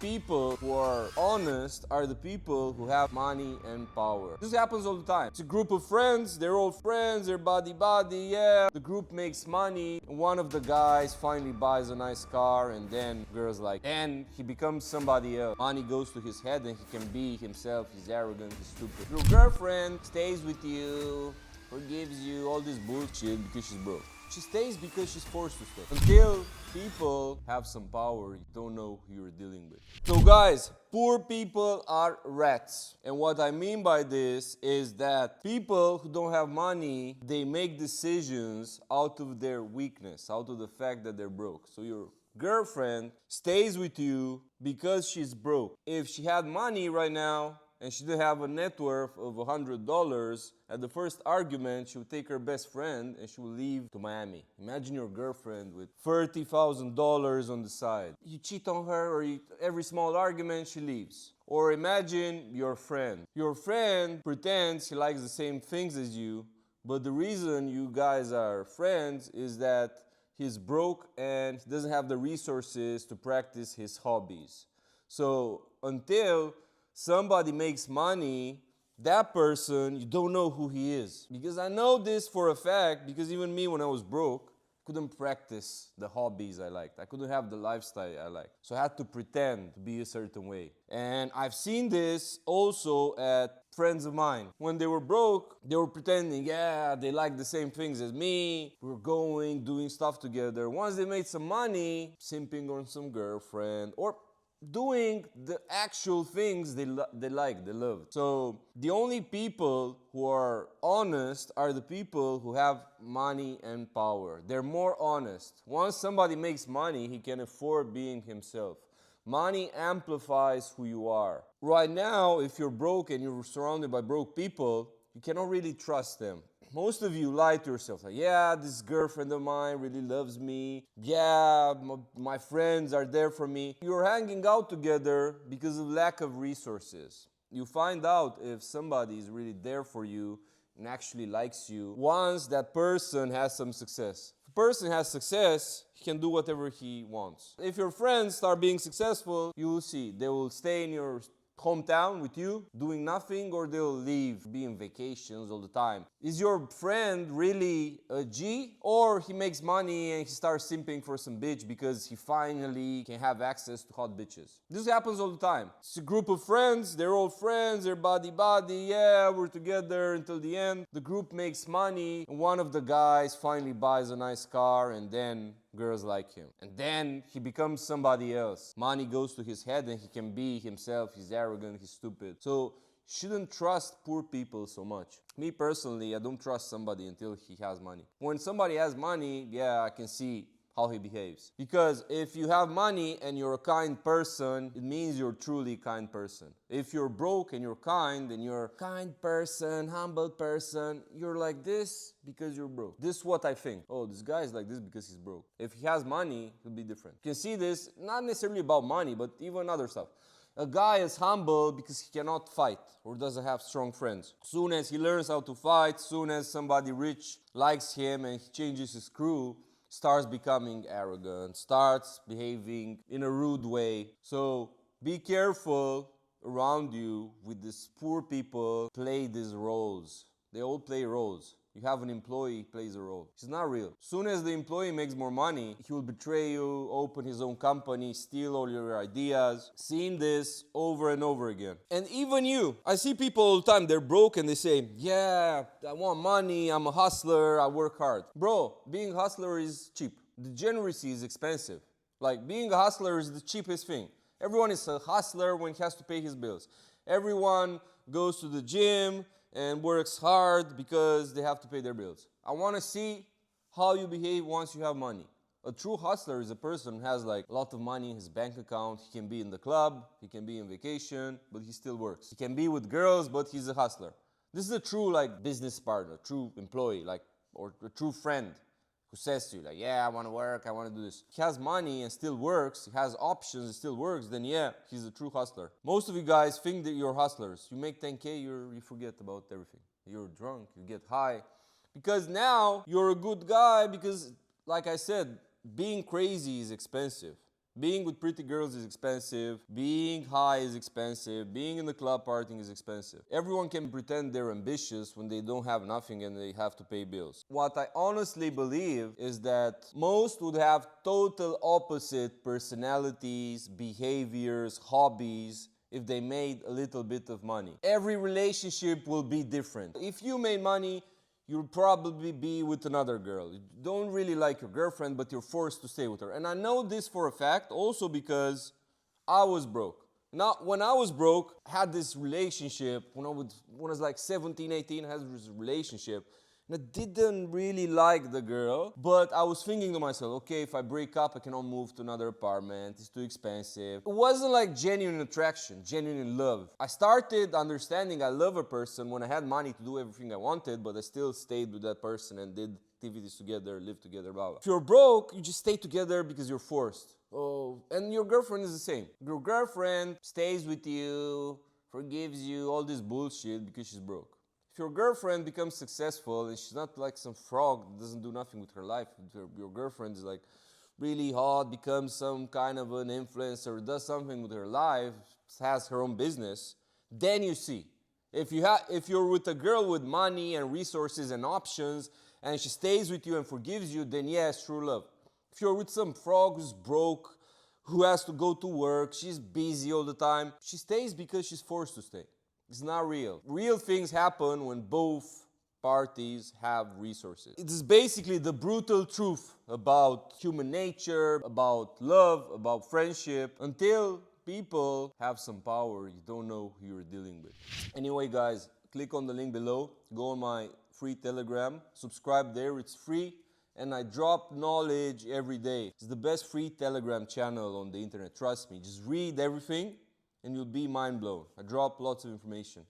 people who are honest are the people who have money and power. This happens all the time. It's a group of friends, they're all friends, they're buddy-buddy, yeah. The group makes money, and one of the guys finally buys a nice car, and then girls like, and he becomes somebody else. Money goes to his head and he can be himself, he's arrogant, he's stupid. Your girlfriend stays with you, forgives you, all this bullshit because she's broke. She stays because she's forced to stay. Until people have some power, you don't know who you're dealing with. So guys, poor people are rats. And what I mean by this is that people who don't have money, they make decisions out of their weakness, out of the fact that they're broke. So your girlfriend stays with you because she's broke. If she had money right now, and she didn't have a net worth of $100, at the first argument, she would take her best friend and she would leave to Miami. Imagine your girlfriend with $30,000 on the side. You cheat on her, or every small argument, she leaves. Or imagine your friend. Your friend pretends he likes the same things as you, but the reason you guys are friends is that he's broke and he doesn't have the resources to practice his hobbies. So until somebody makes money, that person, you don't know who he is. Because I know this for a fact, because even me when I was broke, couldn't practice the hobbies I liked. I couldn't have the lifestyle I liked. So I had to pretend to be a certain way. And I've seen this also at friends of mine. When they were broke, they were pretending, yeah, they like the same things as me. We were going, doing stuff together. Once they made some money, simping on some girlfriend, or doing the actual things they like, they love. So the only people who are honest are the people who have money and power. They're more honest. Once somebody makes money, he can afford being himself. Money amplifies who you are. Right now, if you're broke and you're surrounded by broke people, you cannot really trust them. Most of you lie to yourself, like, yeah, this girlfriend of mine really loves me. Yeah, my friends are there for me. You're hanging out together because of lack of resources. You find out if somebody is really there for you and actually likes you once that person has some success. If a person has success, he can do whatever he wants. If your friends start being successful, you will see. They will stay in your hometown with you, doing nothing, or they'll leave, be on vacations all the time. Is your friend really a G? Or he makes money and he starts simping for some bitch because he finally can have access to hot bitches? This happens all the time. It's a group of friends, they're all friends, they're buddy-buddy, yeah, we're together until the end. The group makes money, and one of the guys finally buys a nice car, and then girls like him. And then he becomes somebody else. Money goes to his head and he can be himself. He's arrogant, he's stupid. So shouldn't trust poor people so much. Me personally, I don't trust somebody until he has money. When somebody has money, yeah, I can see how he behaves. Because if you have money and you're a kind person, it means you're truly a kind person. If you're broke and you're kind, and you're a kind person, humble person, you're like this because you're broke. This is what I think. Oh, this guy is like this because he's broke. If he has money, it'll be different. You can see this, not necessarily about money, but even other stuff. A guy is humble because he cannot fight or doesn't have strong friends. Soon as he learns how to fight, soon as somebody rich likes him and he changes his crew, starts becoming arrogant, starts behaving in a rude way. So be careful around you with these poor people play these roles. They all play roles. You have an employee, he plays a role. He's not real. Soon as the employee makes more money, he will betray you, open his own company, steal all your ideas. Seen this over and over again. And even you, I see people all the time, they're broke and they say, yeah, I want money, I'm a hustler, I work hard. Bro, being a hustler is cheap. Degeneracy is expensive. Like, being a hustler is the cheapest thing. Everyone is a hustler when he has to pay his bills. Everyone goes to the gym and works hard because they have to pay their bills. I want to see how you behave once you have money. A true hustler is a person who has like a lot of money in his bank account. He can be in the club, he can be on vacation, but he still works. He can be with girls, but he's a hustler. This is a true like business partner, true employee, like, or a true friend who says to you like, yeah, I want to work, I want to do this. He has money and still works, he has options and still works, then yeah, he's a true hustler. Most of you guys think that you're hustlers. You make 10K, you forget about everything. You're drunk, you get high. Because now you're a good guy because, like I said, being crazy is expensive. Being with pretty girls is expensive. Being high is expensive. Being in the club partying is expensive. Everyone can pretend they're ambitious when they don't have nothing and they have to pay bills. What I honestly believe is that most would have total opposite personalities, behaviors, hobbies if they made a little bit of money. Every relationship will be different. If you made money, you'll probably be with another girl. You don't really like your girlfriend, but you're forced to stay with her. And I know this for a fact also because I was broke. Now, when I was broke, I had this relationship, when I was like 17, 18, I had this relationship. And I didn't really like the girl, but I was thinking to myself, okay, if I break up, I cannot move to another apartment. It's too expensive. It wasn't like genuine attraction, genuine love. I started understanding I love a person when I had money to do everything I wanted, but I still stayed with that person and did activities together, lived together, blah, blah. If you're broke, you just stay together because you're forced. Oh, and your girlfriend is the same. Your girlfriend stays with you, forgives you, all this bullshit because she's broke. If your girlfriend becomes successful and she's not like some frog that doesn't do nothing with her life, your girlfriend is like really hot, becomes some kind of an influencer, does something with her life, has her own business, then you see. If you're with a girl with money and resources and options and she stays with you and forgives you, then yes, true love. If you're with some frog who's broke, who has to go to work, she's busy all the time, she stays because she's forced to stay. It's not real. Real things happen when both parties have resources. It is basically the brutal truth about human nature, about love, about friendship. Until people have some power, you don't know who you're dealing with. Anyway, guys, click on the link below. Go on my free Telegram. Subscribe there. It's free. And I drop knowledge every day. It's the best free Telegram channel on the internet. Trust me. Just read everything and you'll be mind blown. I drop lots of information.